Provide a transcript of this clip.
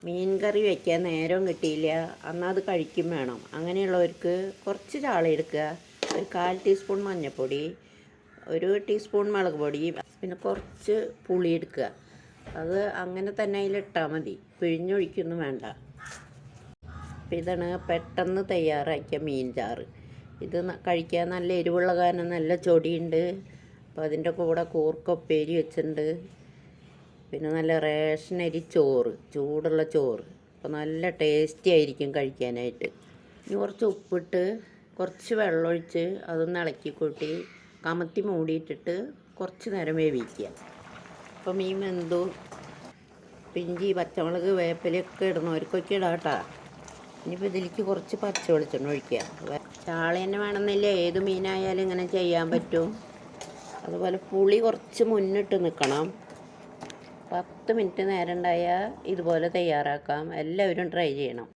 മീൻ കറി വയ്ക്കാൻ നേരവും കിട്ടിയില്ല, എന്നാൽ അത് കഴിക്കും വേണം. അങ്ങനെയുള്ളവർക്ക് കുറച്ച് ചാള എടുക്കുക, ഒരു 1/4 ടീസ്പൂൺ മഞ്ഞൾപ്പൊടി, ഒരു ടീസ്പൂൺ മുളക് പൊടി, പിന്നെ കുറച്ച് പുളി എടുക്കുക. അത് അങ്ങനെ തന്നെ അതിലിട്ടാൽ മതി, പിഴിഞ്ഞൊഴിക്കൊന്നും വേണ്ട. അപ്പം ഇതാണ് പെട്ടെന്ന് തയ്യാറാക്കിയ മീൻ ചാറ്. ഇത് കഴിക്കാൻ നല്ല എരിവുള്ള കാരണം നല്ല ചൊടിയുണ്ട്. അപ്പോൾ അതിൻ്റെ കൂടെ കൂർക്കൊപ്പേരി വെച്ചിട്ടുണ്ട്. പിന്നെ നല്ല റേഷനരി ചോറ്, ചൂടുള്ള ചോറ്. അപ്പോൾ നല്ല ടേസ്റ്റി ആയിരിക്കും കഴിക്കാനായിട്ട്. ഇനി കുറച്ച് ഉപ്പിട്ട് കുറച്ച് വെള്ളമൊഴിച്ച് അതൊന്ന് ഇളക്കി കൂട്ടി കമത്തി മൂടിയിട്ടിട്ട് കുറച്ച് നേരം വേവിക്കുക. അപ്പോൾ മീൻ വെന്തു. ഇഞ്ചി, പച്ചമുളക്, വേപ്പിലയൊക്കെ ഇടുന്നവർക്കൊക്കെ ഇടാം കേട്ടോ. ഇനിയിപ്പോൾ ഇതിലേക്ക് കുറച്ച് പച്ച വെളിച്ചെണ്ണ ഒഴിക്കുക. ചാള തന്നെ വേണമെന്നില്ല, ഏത് മീനായാലും ഇങ്ങനെ ചെയ്യാൻ പറ്റും. അതുപോലെ പുളി കുറച്ച് മുന്നിട്ട് നിൽക്കണം. 10 മിനിറ്റ് നേരം ഉണ്ടായാൽ ഇതുപോലെ തയ്യാറാക്കാം. എല്ലാവരും ട്രൈ ചെയ്യണം.